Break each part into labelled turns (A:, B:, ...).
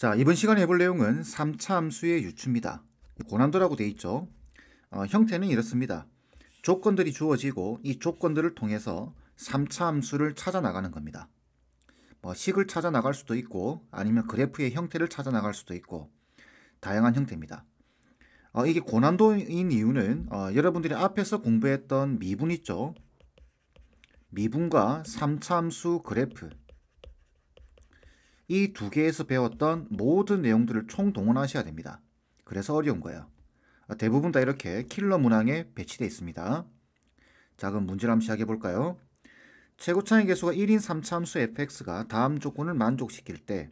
A: 자, 이번 시간에 해볼 내용은 3차 함수의 유추입니다. 고난도라고 되어 있죠. 형태는 이렇습니다. 조건들이 주어지고 이 조건들을 통해서 3차 함수를 찾아 나가는 겁니다. 식을 찾아 나갈 수도 있고 아니면 그래프의 형태를 찾아 나갈 수도 있고 다양한 형태입니다. 이게 고난도인 이유는 여러분들이 앞에서 공부했던 미분 있죠. 미분과 3차 함수 그래프 이 두 개에서 배웠던 모든 내용들을 총동원하셔야 됩니다. 그래서 어려운 거예요. 대부분 다 이렇게 킬러 문항에 배치되어 있습니다. 자, 그럼 문제를 한번 시작해 볼까요? 최고차의 개수가 1인 3차 함수 fx가 다음 조건을 만족시킬 때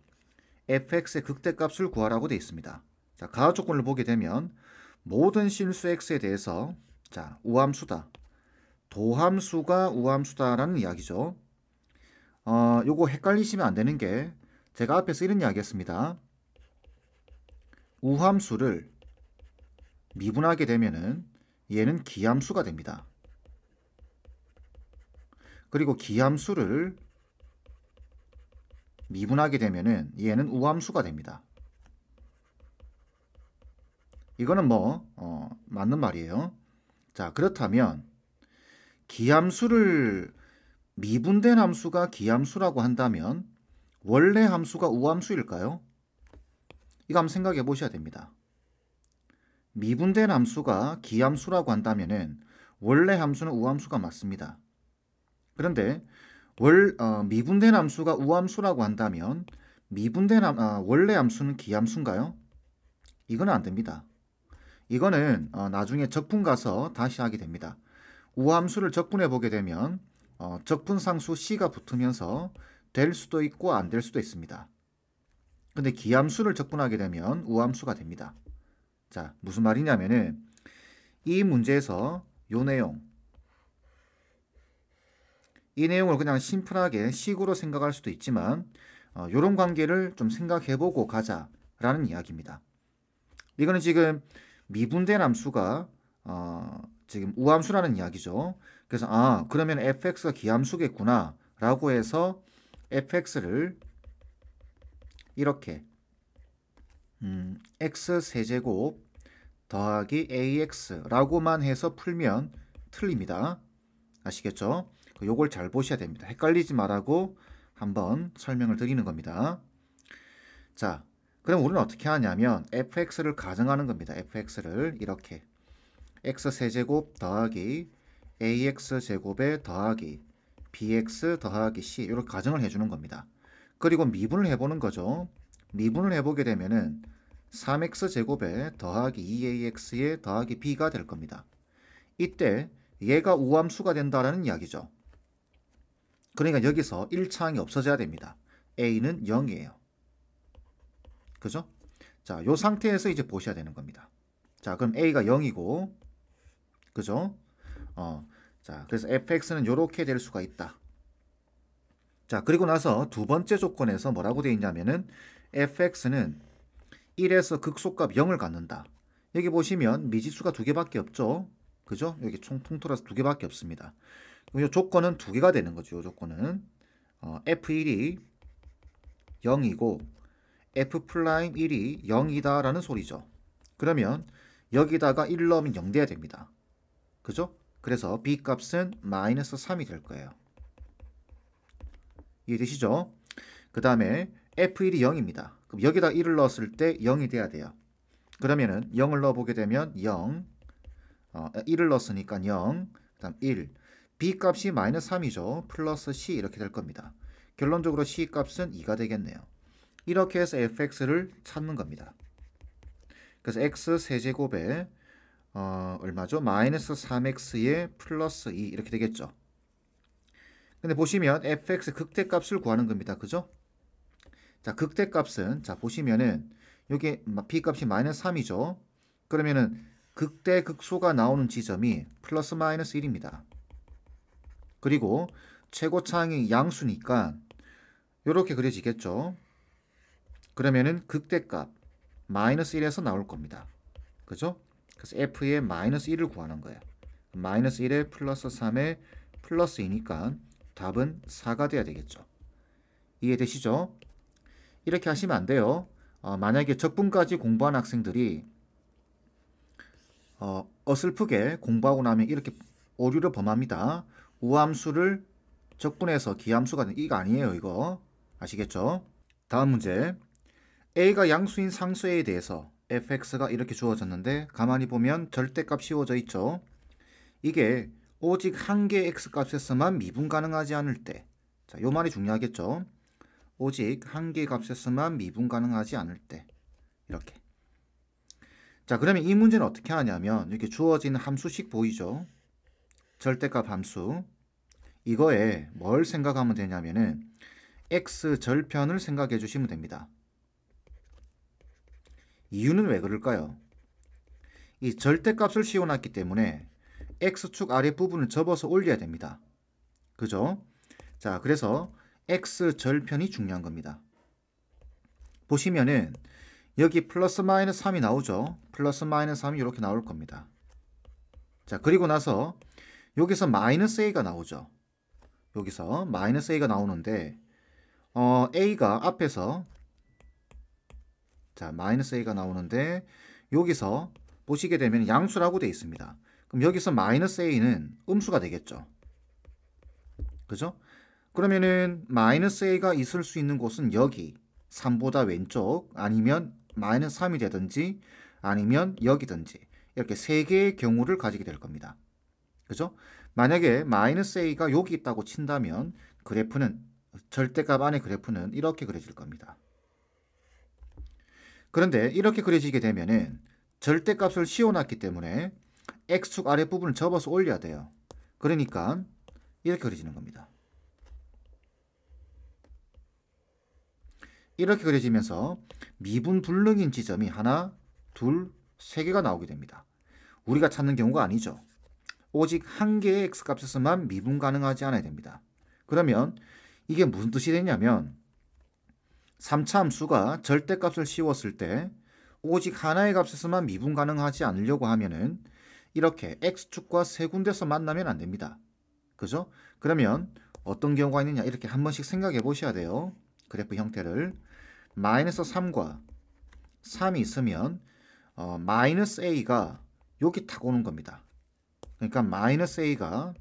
A: fx의 극대값을 구하라고 되어 있습니다. 자, 가하 조건을 보게 되면 모든 실수 x에 대해서 자, 우함수다. 도함수가 우함수다라는 이야기죠. 요거 헷갈리시면 안 되는 게 제가 앞에서 이런 이야기 했습니다. 우함수를 미분하게 되면은 얘는 기함수가 됩니다. 그리고 기함수를 미분하게 되면은 얘는 우함수가 됩니다. 이거는 맞는 말이에요. 자, 그렇다면 기함수를 미분된 함수가 기함수라고 한다면 원래 함수가 우함수일까요? 이거 한번 생각해 보셔야 됩니다. 미분된 함수가 기함수라고 한다면은 원래 함수는 우함수가 맞습니다. 그런데 미분된 함수가 우함수라고 한다면 원래 함수는 기함수인가요? 이거는 안 됩니다. 이거는 나중에 적분 가서 다시 하게 됩니다. 우함수를 적분해 보게 되면 적분상수 c가 붙으면서 될 수도 있고 안 될 수도 있습니다. 근데 기함수를 적분하게 되면 우함수가 됩니다. 자, 무슨 말이냐면은 이 문제에서 이 내용을 그냥 심플하게 식으로 생각할 수도 있지만 이런 관계를 좀 생각해보고 가자라는 이야기입니다. 이거는 지금 미분된 함수가 지금 우함수라는 이야기죠. 그래서 그러면 fx가 기함수겠구나 라고 해서 fx를 이렇게 x세제곱 더하기 ax라고만 해서 풀면 틀립니다. 아시겠죠? 요걸 잘 보셔야 됩니다. 헷갈리지 말라고 한번 설명을 드리는 겁니다. 자, 그럼 우리는 어떻게 하냐면 fx를 가정하는 겁니다. fx를 이렇게 x세제곱 더하기 ax제곱에 더하기 bx 더하기 c 이렇게 가정을 해주는 겁니다. 그리고 미분을 해보는 거죠. 미분을 해보게 되면은 3x제곱에 더하기 2ax에 더하기 b가 될 겁니다. 이때 얘가 우함수가 된다라는 이야기죠. 그러니까 여기서 1차항이 없어져야 됩니다. a는 0이에요. 그죠? 자, 요 상태에서 이제 보셔야 되는 겁니다. 자, 그럼 a가 0이고 그죠? 자, 그래서 fx는 이렇게 될 수가 있다. 자, 그리고 나서 두 번째 조건에서 뭐라고 되어 있냐면은 fx는 1에서 극소값 0을 갖는다. 여기 보시면 미지수가 두 개밖에 없죠. 그죠? 여기 총 통틀어서 두 개밖에 없습니다. 이 조건은 두 개가 되는 거죠. 이 조건은 f1이 0이고 f'1이 0이다 라는 소리죠. 그러면 여기다가 1 넣으면 0 돼야 됩니다. 그죠? 그래서 b 값은 마이너스 3이 될 거예요. 이해되시죠? 그 다음에 f1이 0입니다. 그럼 여기다 1을 넣었을 때 0이 돼야 돼요. 그러면은 0을 넣어보게 되면 0, 1을 넣었으니까 0, 그 다음 1, b 값이 마이너스 3이죠. 플러스 c 이렇게 될 겁니다. 결론적으로 c 값은 2가 되겠네요. 이렇게 해서 fx를 찾는 겁니다. 그래서 x 세제곱에 얼마죠? 마이너스 3x에 플러스 2 이렇게 되겠죠. 근데 보시면 fx 극대값을 구하는 겁니다. 그죠? 자, 극대값은 자 보시면은 여기 b값이 마이너스 3이죠. 그러면은 극대 극소가 나오는 지점이 플러스 마이너스 1입니다. 그리고 최고차항이 양수니까 이렇게 그려지겠죠. 그러면은 극대값 마이너스 1에서 나올 겁니다. 그죠? 그래서 f의 마이너스 1을 구하는 거예요. 마이너스 1에 플러스 3에 플러스 2니까 답은 4가 돼야 되겠죠. 이해되시죠? 이렇게 하시면 안 돼요. 만약에 적분까지 공부한 학생들이 어설프게 공부하고 나면 이렇게 오류를 범합니다. 우함수를 적분해서 기함수가 된 이거 아니에요. 이거 아시겠죠? 다음 문제. A가 양수인 상수 A에 대해서 fx가 이렇게 주어졌는데 가만히 보면 절대값 씌워져 있죠. 이게 오직 한 개의 x값에서만 미분 가능하지 않을 때, 자, 요 말이 중요하겠죠. 오직 한 개의 값에서만 미분 가능하지 않을 때 이렇게. 자, 그러면 이 문제는 어떻게 하냐면 이렇게 주어진 함수식 보이죠? 절대값 함수. 이거에 뭘 생각하면 되냐면은 x 절편을 생각해 주시면 됩니다. 이유는 왜 그럴까요? 이 절대값을 씌워놨기 때문에 x축 아랫부분을 접어서 올려야 됩니다. 그죠? 자, 그래서 x 절편이 중요한 겁니다. 보시면은 여기 플러스 마이너스 3이 나오죠? 플러스 마이너스 3이 이렇게 나올 겁니다. 자, 그리고 나서 여기서 마이너스 a가 나오죠? 여기서 마이너스 a가 나오는데 a가 앞에서 자, 마이너스 a가 나오는데 여기서 보시게 되면 양수라고 되어 있습니다. 그럼 여기서 마이너스 a는 음수가 되겠죠. 그죠? 그러면은 마이너스 a가 있을 수 있는 곳은 여기 3보다 왼쪽 아니면 마이너스 3이 되든지 아니면 여기든지 이렇게 세 개의 경우를 가지게 될 겁니다. 그죠? 만약에 마이너스 a가 여기 있다고 친다면 그래프는 절대값 안의 그래프는 이렇게 그려질 겁니다. 그런데 이렇게 그려지게 되면은 절대값을 씌워놨기 때문에 x축 아랫부분을 접어서 올려야 돼요. 그러니까 이렇게 그려지는 겁니다. 이렇게 그려지면서 미분 불능인 지점이 하나, 둘, 세 개가 나오게 됩니다. 우리가 찾는 경우가 아니죠. 오직 한 개의 x값에서만 미분 가능하지 않아야 됩니다. 그러면 이게 무슨 뜻이 되냐면 3차 함수가 절대값을 씌웠을 때 오직 하나의 값에서만 미분 가능하지 않으려고 하면은 이렇게 x축과 세 군데서 만나면 안 됩니다. 그죠? 그러면 어떤 경우가 있느냐 이렇게 한 번씩 생각해 보셔야 돼요. 그래프 형태를 마이너스 3과 3이 있으면 마이너스 a가 여기 탁 오는 겁니다. 그러니까 마이너스 a가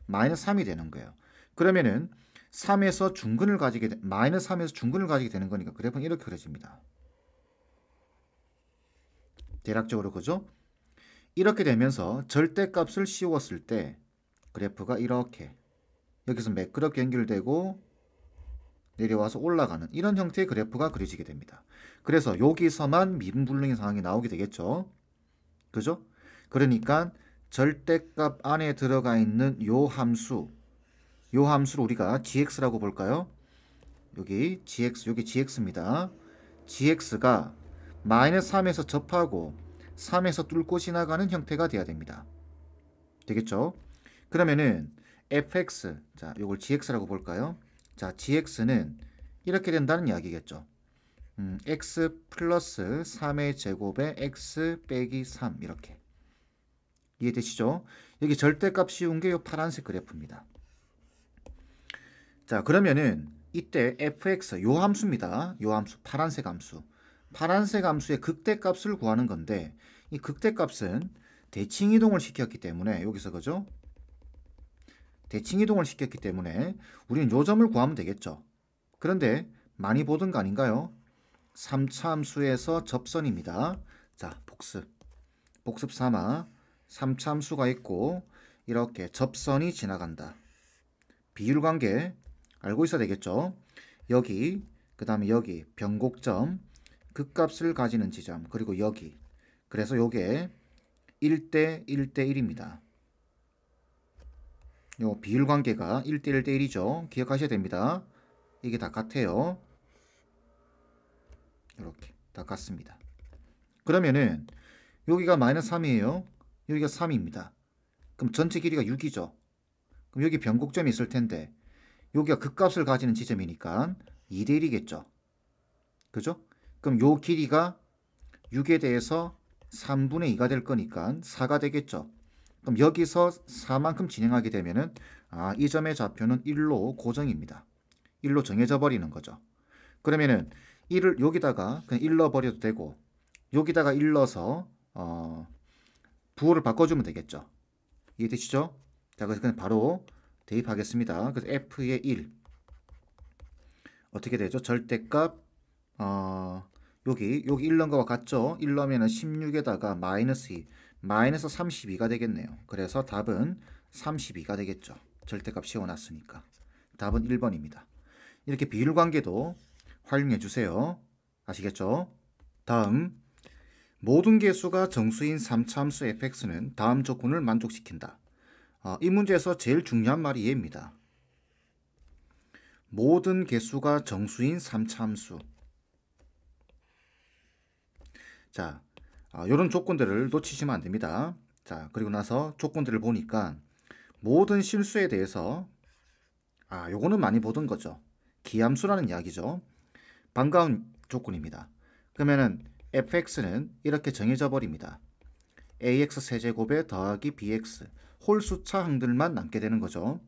A: 마이너스 3이 되는 거예요. 그러면은 3에서 중근을 가지게 마이너스 3에서 중근을 가지게 되는 거니까 그래프는 이렇게 그려집니다. 대략적으로 그죠? 이렇게 되면서 절대값을 씌웠을 때 그래프가 이렇게 여기서 매끄럽게 연결되고 내려와서 올라가는 이런 형태의 그래프가 그려지게 됩니다. 그래서 여기서만 미분불능의 상황이 나오게 되겠죠. 그죠? 그러니까 절대값 안에 들어가 있는 요 함수를 우리가 gx라고 볼까요? 여기 gx, 여기 gx입니다. gx가 마이너스 3에서 접하고 3에서 뚫고 지나가는 형태가 돼야 됩니다. 되겠죠? 그러면은 fx, 자, 요걸 gx라고 볼까요? 자, gx는 이렇게 된다는 이야기겠죠. x 플러스 3의 제곱에 x 빼기 3 이렇게. 이해되시죠? 여기 절대값 씌운 게 이 파란색 그래프입니다. 자, 그러면은 이때 fx 요 함수입니다. 요 함수 파란색 함수. 파란색 함수의 극대값을 구하는 건데 이 극대값은 대칭 이동을 시켰기 때문에 여기서 그죠? 대칭 이동을 시켰기 때문에 우리는 요 점을 구하면 되겠죠. 그런데 많이 보던 거 아닌가요? 3차 함수에서 접선입니다. 자, 복습 삼아 3차 함수가 있고 이렇게 접선이 지나간다. 비율 관계 알고 있어야 되겠죠. 여기, 그 다음에 여기 변곡점, 극값을 가지는 지점, 그리고 여기. 그래서 요게 1대 1대 1입니다. 요 비율 관계가 1대 1대 1이죠. 기억하셔야 됩니다. 이게 다 같아요. 이렇게 다 같습니다. 그러면은 여기가 마이너스 3이에요. 여기가 3입니다. 그럼 전체 길이가 6이죠. 그럼 여기 변곡점이 있을 텐데 여기가 극값을 가지는 지점이니까 2대 1이겠죠. 그죠? 그럼 요 길이가 6에 대해서 3분의 2가 될 거니까 4가 되겠죠. 그럼 여기서 4만큼 진행하게 되면은 이 점의 좌표는 1로 고정입니다. 1로 정해져 버리는 거죠. 그러면은 1을 여기다가 그냥 1 넣어버려도 되고 여기다가 1 넣어서 부호를 바꿔주면 되겠죠. 이해되시죠? 자, 그래서 그냥 바로 대입하겠습니다. 그래서 f의 1 어떻게 되죠? 절대값 여기 1 넣은 거와 같죠? 1 넣으면 16에다가 마이너스 2 마이너스 32가 되겠네요. 그래서 답은 32가 되겠죠. 절대값 씌워놨으니까 답은 1번입니다. 이렇게 비율관계도 활용해 주세요. 아시겠죠? 다음, 모든 개수가 정수인 3차함수 fx는 다음 조건을 만족시킨다. 이 문제에서 제일 중요한 말이 얘입니다. 모든 개수가 정수인 3차함수. 자, 이런 조건들을 놓치시면 안 됩니다. 자, 그리고 나서 조건들을 보니까 모든 실수에 대해서 요거는 많이 보던 거죠. 기함수라는 이야기죠. 반가운 조건입니다. 그러면은 fx는 이렇게 정해져 버립니다. ax 세제곱에 더하기 bx 홀수차 항들만 남게 되는 거죠.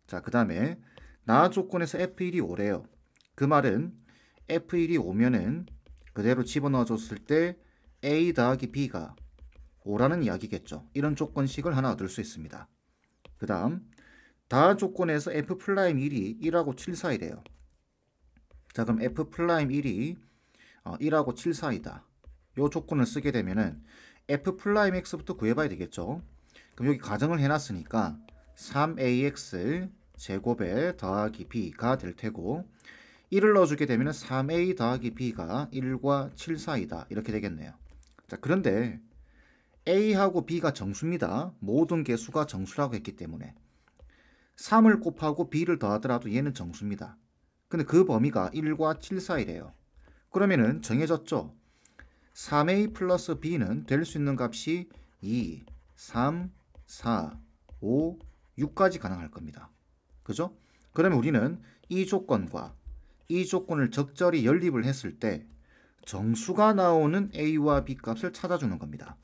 A: 자, 그 다음에 나 조건에서 f1이 5래요. 그 말은 f1이 5면은 그대로 집어넣어 줬을 때 a 더하기 b가 5라는 이야기겠죠. 이런 조건식을 하나 얻을 수 있습니다. 그 다음 다 조건에서 f'1이 1하고 7 사이래요. 자, 그럼 f'1이 1하고 7 사이다. 이 조건을 쓰게 되면은 f'x부터 구해봐야 되겠죠. 그럼 여기 가정을 해놨으니까 3ax 제곱에 더하기 b가 될 테고 1을 넣어주게 되면 3a 더하기 b가 1과 7 사이다. 이렇게 되겠네요. 자, 그런데 a하고 b가 정수입니다. 모든 개수가 정수라고 했기 때문에 3을 곱하고 b를 더하더라도 얘는 정수입니다. 근데 그 범위가 1과 7 사이래요. 그러면은 정해졌죠. 3a 플러스 b는 될 수 있는 값이 2, 3, 4, 5, 6까지 가능할 겁니다. 그죠? 그러면 우리는 이 조건과 이 조건을 적절히 연립을 했을 때 정수가 나오는 a와 b 값을 찾아주는 겁니다.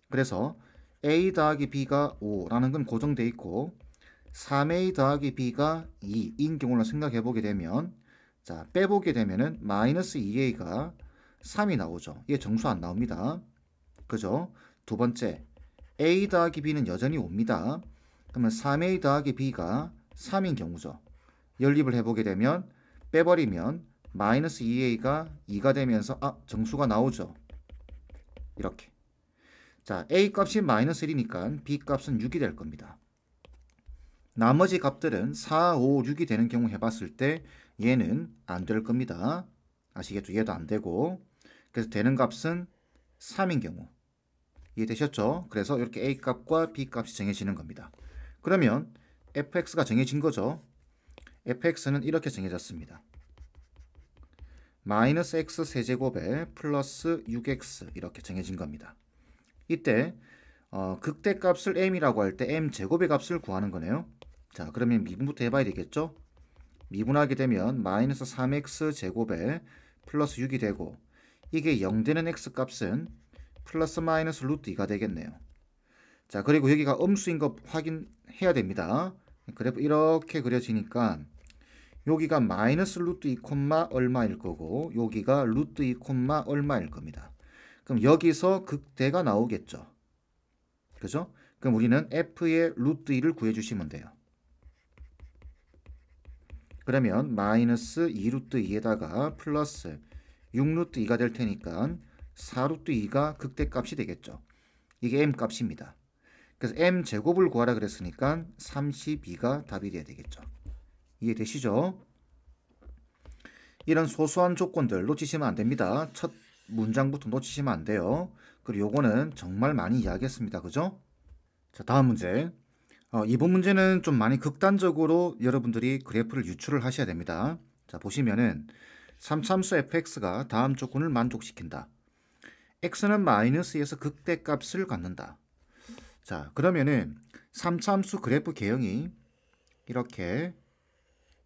A: 그래서 a 더하기 b가 5라는 건 고정되어 있고 3a 더하기 b가 2인 경우를 생각해 보게 되면 자, 빼보게 되면은 마이너스 2a가 3이 나오죠. 이게 정수 안 나옵니다. 그죠? 두 번째, a 더하기 b는 여전히 5입니다. 그러면 3a 더하기 b가 3인 경우죠. 연립을 해보게 되면 빼버리면 마이너스 2a가 2가 되면서 정수가 나오죠. 이렇게. 자, a 값이 마이너스 1이니까 b 값은 6이 될 겁니다. 나머지 값들은 4, 5, 6이 되는 경우 해봤을 때 얘는 안 될 겁니다. 아시겠죠? 얘도 안 되고. 그래서 되는 값은 3인 경우. 이해되셨죠? 그래서 이렇게 a 값과 b 값이 정해지는 겁니다. 그러면 fx가 정해진 거죠. fx는 이렇게 정해졌습니다. 마이너스 x 세제곱에 플러스 6x 이렇게 정해진 겁니다. 이때 극대값을 m이라고 할 때 m 제곱의 값을 구하는 거네요. 자, 그러면 미분부터 해봐야 되겠죠? 미분하게 되면 마이너스 3x 제곱에 플러스 6이 되고 이게 0 되는 x 값은 플러스 마이너스 루트 2가 되겠네요. 자, 그리고 여기가 음수인 거 확인해야 됩니다. 그래프 이렇게 그려지니까 여기가 마이너스 루트 2 얼마일 거고 여기가 루트 2 얼마일 겁니다. 그럼 여기서 극대가 나오겠죠. 그죠? 그럼 우리는 f의 루트 2를 구해주시면 돼요. 그러면 마이너스 2 루트 2에다가 플러스 6 루트 2가 될 테니까 4 루트 2가 극대값이 되겠죠. 이게 m 값입니다. 그래서 m 제곱을 구하라 그랬으니까 32가 답이 돼야 되겠죠. 이해되시죠? 이런 소소한 조건들 놓치시면 안 됩니다. 첫 문장부터 놓치시면 안 돼요. 그리고 요거는 정말 많이 이야기했습니다. 그죠? 자, 다음 문제. 이번 문제는 좀 많이 극단적으로 여러분들이 그래프를 유출을 하셔야 됩니다. 자, 보시면은 3참수 fx가 다음 조건을 만족시킨다. x는 마이너스에서 극대값을 갖는다. 자, 그러면은 3참수 그래프 개형이 이렇게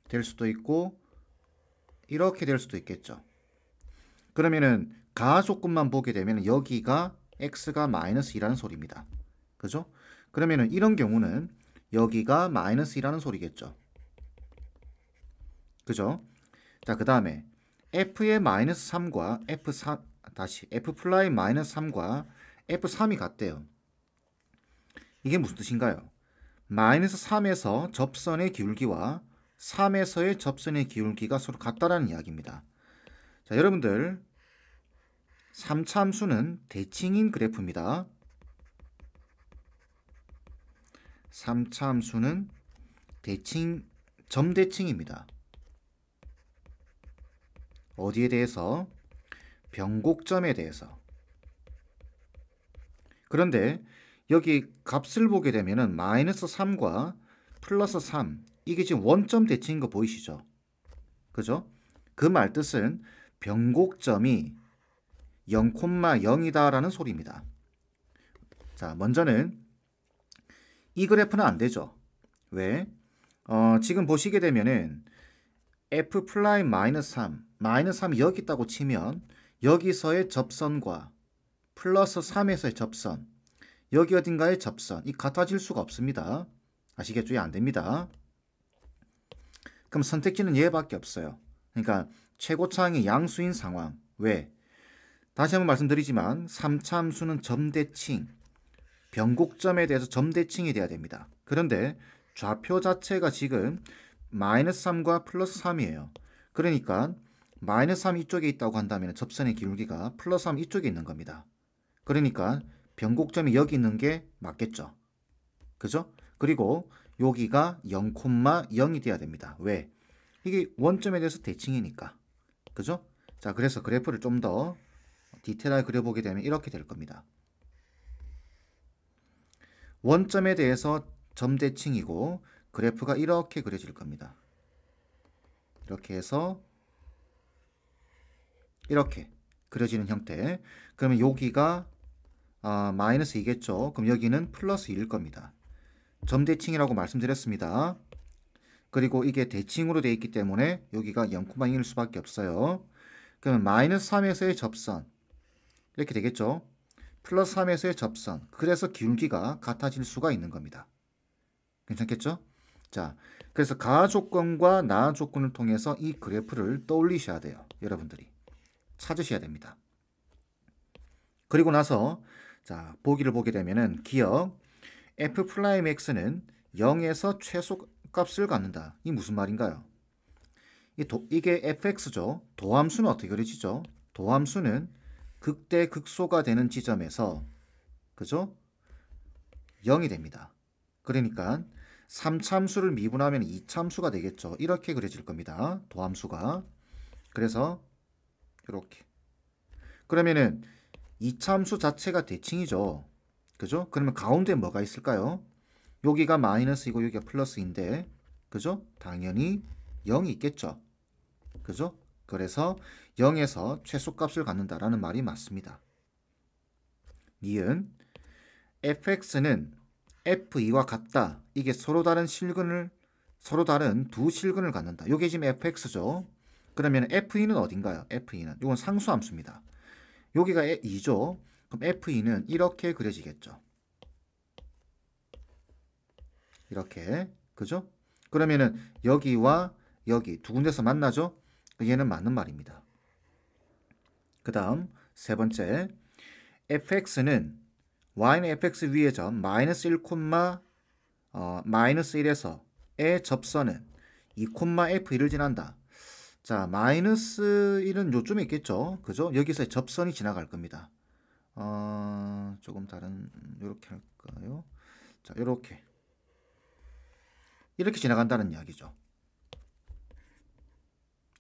A: 될 수도 있고 이렇게 될 수도 있겠죠. 그러면은 가 조건만 보게 되면 여기가 x가 마이너스 2라는 소리입니다. 그죠? 그러면은 이런 경우는 여기가 마이너스 2라는 소리겠죠. 그죠? 자, 그 다음에 f의 마이너스 3과 f3 다시 f 플라임 마이너스 3과 f3이 같대요. 이게 무슨 뜻인가요? 마이너스 3에서 접선의 기울기와 3에서의 접선의 기울기가 서로 같다라는 이야기입니다. 자, 여러분들 3차 함수는 대칭인 그래프입니다. 3차 함수는 점대칭입니다. 어디에 대해서? 변곡점에 대해서. 그런데 여기 값을 보게 되면은 마이너스 3과 플러스 3 이게 지금 원점 대칭인 거 보이시죠? 그죠? 그 말뜻은 변곡점이 0,0이다 라는 소리입니다. 자, 먼저는 이 그래프는 안 되죠. 왜? 지금 보시게 되면은 f 플라임 마이너스 3, 마이너스 3이 여기 있다고 치면 여기서의 접선과 플러스 3에서의 접선, 여기 어딘가의 접선, 이 같아질 수가 없습니다. 아시겠죠? 안 됩니다. 그럼 선택지는 얘밖에 없어요. 그러니까 최고차항이 양수인 상황. 왜? 다시 한번 말씀드리지만 3차 함수는 점대칭, 변곡점에 대해서 점대칭이 돼야 됩니다. 그런데 좌표 자체가 지금 마이너스 3과 플러스 3이에요. 그러니까 마이너스 3 이쪽에 있다고 한다면 접선의 기울기가 플러스 3 이쪽에 있는 겁니다. 그러니까 변곡점이 여기 있는 게 맞겠죠. 그죠? 그리고 여기가 0,0이 돼야 됩니다. 왜? 이게 원점에 대해서 대칭이니까. 그죠? 자, 그래서 그래프를 좀 더 디테일하게 그려보게 되면 이렇게 될 겁니다. 원점에 대해서 점대칭이고 그래프가 이렇게 그려질 겁니다. 이렇게 해서 이렇게 그려지는 형태. 그러면 여기가 마이너스 2겠죠. 그럼 여기는 플러스 1일 겁니다. 점대칭이라고 말씀드렸습니다. 그리고 이게 대칭으로 되어 있기 때문에 여기가 0,2일 수밖에 없어요. 그러면 마이너스 3에서의 접선 이렇게 되겠죠. 플러스 3에서의 접선. 그래서 기울기가 같아질 수가 있는 겁니다. 괜찮겠죠? 자, 그래서 가하 조건과 나하 조건을 통해서 이 그래프를 떠올리셔야 돼요. 여러분들이 찾으셔야 됩니다. 그리고 나서 자, 보기를 보게 되면은 기억 f 프라임 x는 0에서 최소값을 갖는다. 이 무슨 말인가요? 이게 fx죠. 도함수는 어떻게 그려지죠? 도함수는 극대 극소가 되는 지점에서 그죠? 0이 됩니다. 그러니까 3참수를 미분하면 2참수가 되겠죠. 이렇게 그려질 겁니다. 도함수가. 그래서 이렇게. 그러면은 2참수 자체가 대칭이죠. 그죠? 그러면 가운데 뭐가 있을까요? 여기가 마이너스이고 여기가 플러스인데 그죠? 당연히 0이 있겠죠. 그죠? 그래서 0에서 최소값을 갖는다라는 말이 맞습니다. 니은 fx는 f2와 같다. 이게 서로 다른 두 실근을 갖는다. 이게 지금 fx죠. 그러면 f2는 어딘가요? f2는 이건 상수함수입니다. 여기가 2죠. 그럼 f2는 이렇게 그려지겠죠. 이렇게. 그죠? 그러면은 여기와 여기 두 군데서 만나죠? 얘는 맞는 말입니다. 그 다음 세 번째 fx는 y는 fx 위의 점 마이너스 1, 마이너스 1에서의 접선은 2,f1을 지난다. 자, 마이너스 1은 요쯤에 있겠죠. 그죠? 여기서 접선이 지나갈 겁니다. 조금 다른 이렇게 할까요? 자, 이렇게 지나간다는 이야기죠.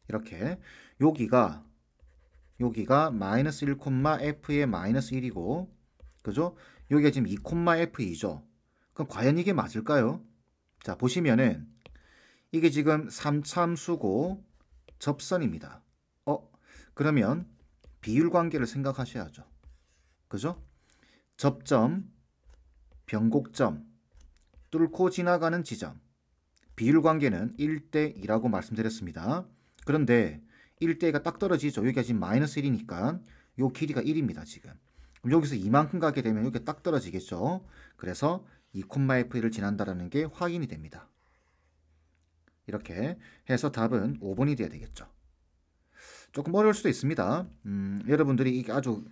A: 이렇게 여기가 마이너스 1, f의 마이너스 1이고 그죠? 여기가 지금 2,f2죠. 그럼 과연 이게 맞을까요? 자, 보시면은 이게 지금 3참수고 접선입니다. 그러면 비율 관계를 생각하셔야죠. 그죠? 접점, 변곡점, 뚫고 지나가는 지점. 비율 관계는 1대 2라고 말씀드렸습니다. 그런데 1대2가 딱 떨어지죠. 여기가 지금 마이너스 1이니까 요 길이가 1입니다. 지금. 그럼 여기서 이만큼 가게 되면 여기가 딱 떨어지겠죠. 그래서 2,f1을 지난다라는 게 확인이 됩니다. 이렇게 해서 답은 5번이 돼야 되겠죠. 조금 어려울 수도 있습니다. 여러분들이 이게 아주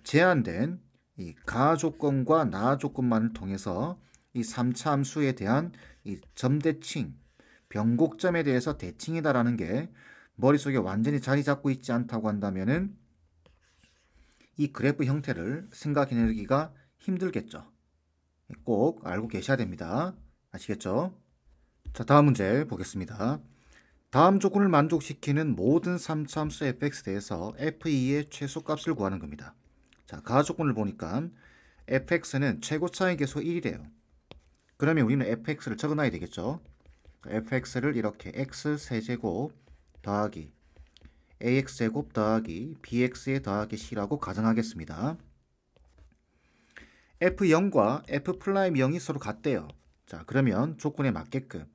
A: 제한된 이 가 조건과 나 조건만을 통해서 이 3차 함수에 대한 이 점대칭, 변곡점에 대해서 대칭이다라는 게 머릿속에 완전히 자리 잡고 있지 않다고 한다면은 이 그래프 형태를 생각해내기가 힘들겠죠. 꼭 알고 계셔야 됩니다. 아시겠죠? 자, 다음 문제 보겠습니다. 다음 조건을 만족시키는 모든 3차 함수 fx에 대해서 f2의 최소값을 구하는 겁니다. 자, 가 조건을 보니까 fx는 최고차의 계수 1이래요. 그러면 우리는 fx를 적어놔야 되겠죠. fx를 이렇게 x세제곱 더하기 ax제곱 더하기 bx에 더하기 c라고 가정하겠습니다. f0과 f'0이 서로 같대요. 자, 그러면 조건에 맞게끔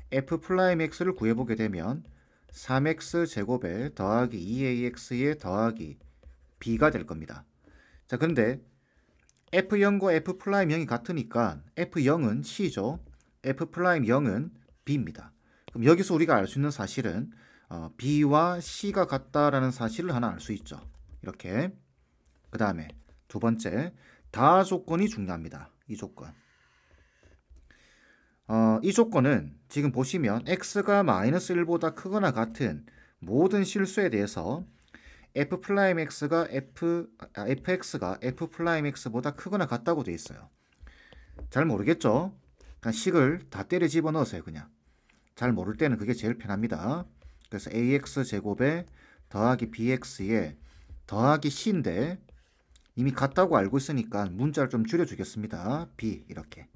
A: f'x를 구해보게 되면 3x제곱에 더하기 2ax에 더하기 b가 될 겁니다. 자, 그런데 f0과 f'0이 같으니까 f0은 c죠. f'0은 b입니다. 그럼 여기서 우리가 알 수 있는 사실은 b와 c가 같다라는 사실을 하나 알 수 있죠. 이렇게. 그 다음에 두 번째, 다 조건이 중요합니다. 이 조건. 이 조건은 지금 보시면 x가 -1보다 크거나 같은 모든 실수에 대해서 f'x가 f'x보다 크거나 같다고 되어 있어요. 잘 모르겠죠? 그냥 식을 다 때려 집어 넣으세요. 그냥. 잘 모를 때는 그게 제일 편합니다. 그래서 ax제곱에 더하기 bx에 더하기 c인데 이미 같다고 알고 있으니까 문자를 좀 줄여주겠습니다. b 이렇게.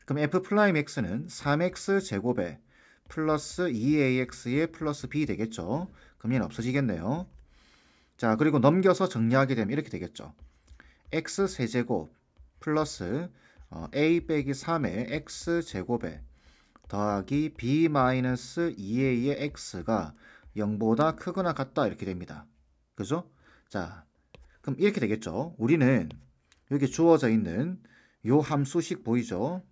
A: 그럼 f'x는 3x제곱에 플러스 2ax에 플러스 b 되겠죠. 그럼 얘는 없어지겠네요. 자, 그리고 넘겨서 정리하게 되면 이렇게 되겠죠. x세제곱 플러스 a 빼기 3의 x제곱에 더하기 b 마이너스 2a의 x가 0보다 크거나 같다 이렇게 됩니다. 그죠? 자, 그럼 이렇게 되겠죠. 우리는 여기 주어져 있는 요 함수식 보이죠?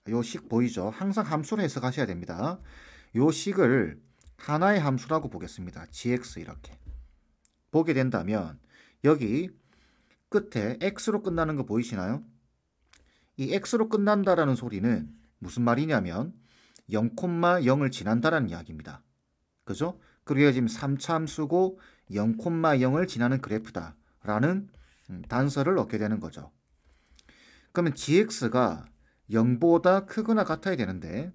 A: 요 식 보이죠? 항상 함수로 해석하셔야 됩니다. 요 식을 하나의 함수라고 보겠습니다. gx 이렇게 보게 된다면 여기 끝에 x로 끝나는 거 보이시나요? 이 x로 끝난다라는 소리는 무슨 말이냐면 0,0을 지난다라는 이야기입니다. 그죠? 그리고 지금 3차 함수고 0,0을 지나는 그래프다 라는 단서를 얻게 되는 거죠. 그러면 gx가 0보다 크거나 같아야 되는데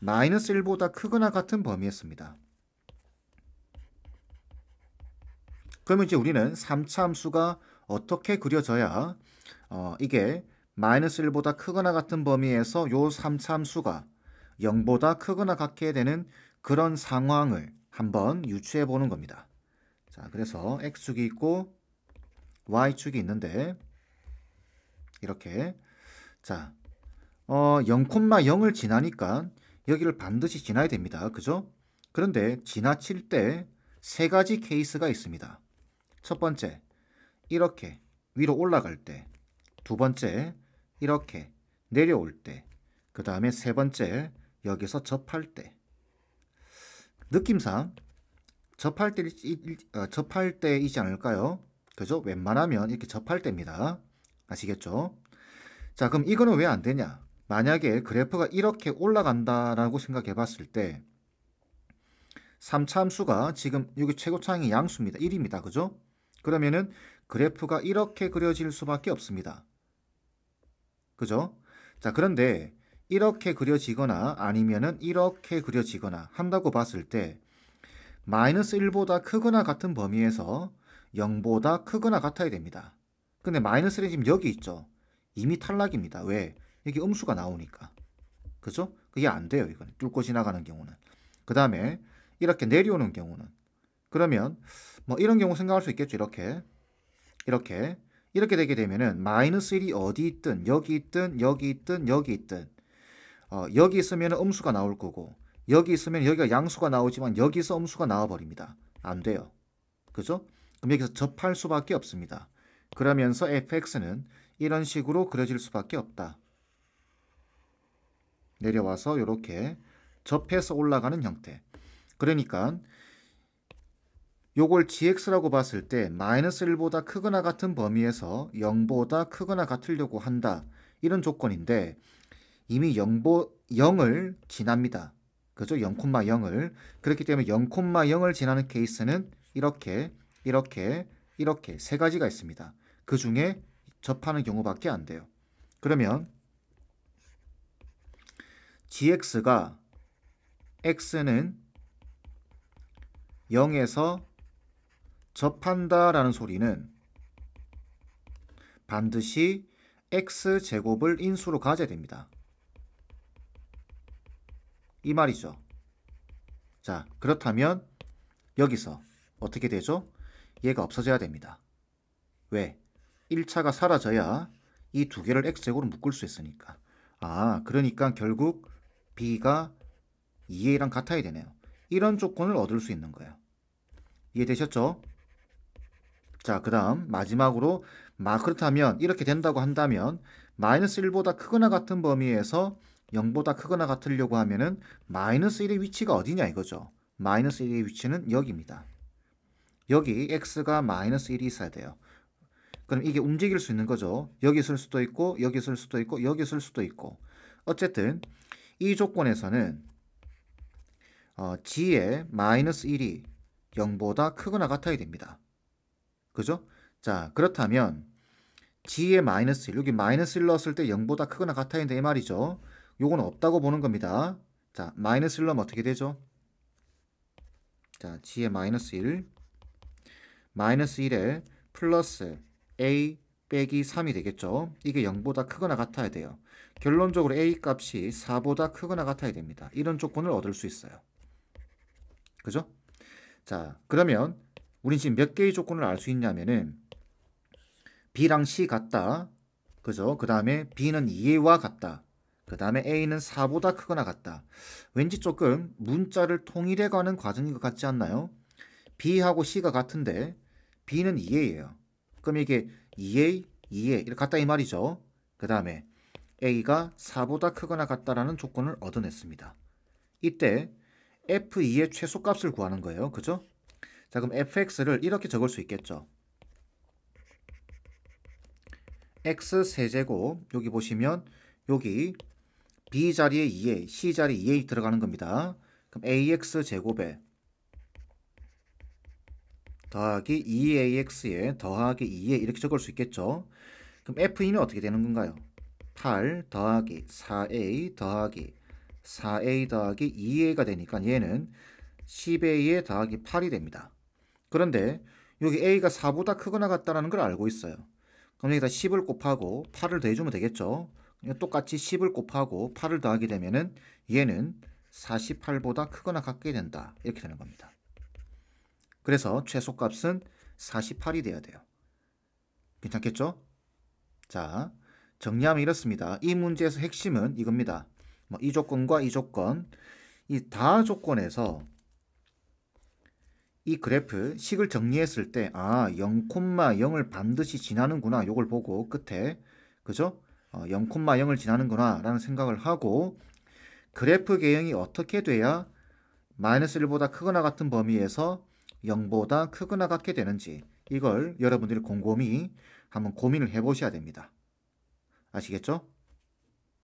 A: -1보다 크거나 같은 범위였습니다. 그러면 이제 우리는 3차 함수가 어떻게 그려져야 이게 -1보다 크거나 같은 범위에서 요 3차 함수가 0보다 크거나 같게 되는 그런 상황을 한번 유추해 보는 겁니다. 자, 그래서 x축이 있고 y축이 있는데 이렇게 자 0,0을 지나니까 여기를 반드시 지나야 됩니다. 그죠? 그런데 지나칠 때 세 가지 케이스가 있습니다. 첫 번째, 이렇게 위로 올라갈 때. 두 번째, 이렇게 내려올 때. 그 다음에 세 번째, 여기서 접할 때. 느낌상 접할 때이지 않을까요? 그죠? 웬만하면 이렇게 접할 때입니다. 아시겠죠? 자, 그럼 이거는 왜 안 되냐? 만약에 그래프가 이렇게 올라간다라고 생각해 봤을 때 3차 함수가 지금 여기 최고차항이 양수입니다. 1입니다. 그죠? 그러면은 그래프가 이렇게 그려질 수밖에 없습니다. 그죠? 자, 그런데 이렇게 그려지거나 아니면은 이렇게 그려지거나 한다고 봤을 때 -1보다 크거나 같은 범위에서 0보다 크거나 같아야 됩니다. 근데 -1이 지금 여기 있죠. 이미 탈락입니다. 왜? 여기 음수가 나오니까. 그죠? 그게 안 돼요. 이건 뚫고 지나가는 경우는. 그 다음에 이렇게 내려오는 경우는 그러면 뭐 이런 경우 생각할 수 있겠죠. 이렇게 되게 되면은 -1이 어디 있든 여기 있든 여기 있든 여기 있든 여기 있으면 음수가 나올 거고 여기 있으면 여기가 양수가 나오지만 여기서 음수가 나와 버립니다. 안 돼요. 그죠? 그럼 여기서 접할 수밖에 없습니다. 그러면서 fx는 이런 식으로 그려질 수밖에 없다. 내려와서 이렇게 접해서 올라가는 형태. 그러니까 요걸 gx라고 봤을 때 마이너스 1보다 크거나 같은 범위에서 0보다 크거나 같으려고 한다. 이런 조건인데 이미 0을 지납니다. 그죠? 0,0을. 그렇기 때문에 0,0을 지나는 케이스는 이렇게 세 가지가 있습니다. 그 중에 접하는 경우밖에 안 돼요. 그러면 gx가 x는 0에서 접한다라는 소리는 반드시 x제곱을 인수로 가져야 됩니다. 이 말이죠. 자, 그렇다면 여기서 어떻게 되죠? 얘가 없어져야 됩니다. 왜? 1차가 사라져야 이 두 개를 x제곱으로 묶을 수 있으니까. 아, 그러니까 결국 b가 2a랑 같아야 되네요. 이런 조건을 얻을 수 있는 거예요. 이해되셨죠? 자, 그 다음 마지막으로 그렇다면 이렇게 된다고 한다면 마이너스 1보다 크거나 같은 범위에서 0보다 크거나 같으려고 하면은 마이너스 1의 위치가 어디냐 이거죠. 마이너스 1의 위치는 여기입니다. 여기 x가 마이너스 1이 있어야 돼요. 그럼 이게 움직일 수 있는 거죠. 여기 있을 수도 있고 여기 있을 수도 있고 여기 있을 수도 있고 어쨌든 이 조건에서는 g의 마이너스 1이 0보다 크거나 같아야 됩니다. 그죠? 자, 그렇다면 g의 마이너스 1, 여기 마이너스 1 넣었을 때 0보다 크거나 같아야 된다 이 말이죠. 요건 없다고 보는 겁니다. 자, 마이너스 1 넣으면 어떻게 되죠? 자, g의 마이너스 1, 마이너스 1에 플러스 a 빼기 3이 되겠죠. 이게 0보다 크거나 같아야 돼요. 결론적으로 a 값이 4보다 크거나 같아야 됩니다. 이런 조건을 얻을 수 있어요. 그죠? 자, 그러면 우린 지금 몇 개의 조건을 알 수 있냐면은 b랑 c 같다. 그죠? 그 다음에 b는 2a와 같다. 그 다음에 a는 4보다 크거나 같다. 왠지 조금 문자를 통일해 가는 과정인 것 같지 않나요? b하고 c가 같은데 b는 2a예요. 그럼 이게 2a, 2a 이렇게 같다 이 말이죠. 그 다음에 a가 4보다 크거나 같다라는 조건을 얻어냈습니다. 이때 f2의 최소값을 구하는 거예요. 그죠? 자, 그럼 fx를 이렇게 적을 수 있겠죠. x 세제곱 여기 보시면 여기 b 자리에 2a, c 자리에 2a 들어가는 겁니다. 그럼 ax 제곱에 더하기 2ax에 더하기 2a 이렇게 적을 수 있겠죠. 그럼 f2는 어떻게 되는 건가요? 8 더하기 4a 더하기 4a 더하기 2a가 되니까 얘는 10a에 더하기 8이 됩니다. 그런데 여기 a가 4보다 크거나 같다는 걸 알고 있어요. 그럼 여기다 10을 곱하고 8을 더해주면 되겠죠. 똑같이 10을 곱하고 8을 더하게 되면은 얘는 48보다 크거나 같게 된다. 이렇게 되는 겁니다. 그래서 최소값은 48이 돼야 돼요. 괜찮겠죠? 자, 정리하면 이렇습니다. 이 문제에서 핵심은 이겁니다. 이 조건과 이 조건, 이 다 조건에서 이 그래프 식을 정리했을 때 0,0을 반드시 지나는구나. 요걸 보고 끝에 그죠? 0,0을 지나는구나 라는 생각을 하고 그래프 개형이 어떻게 돼야 마이너스 1보다 크거나 같은 범위에서 0보다 크거나 같게 되는지 이걸 여러분들이 곰곰이 한번 고민을 해보셔야 됩니다. 아시겠죠?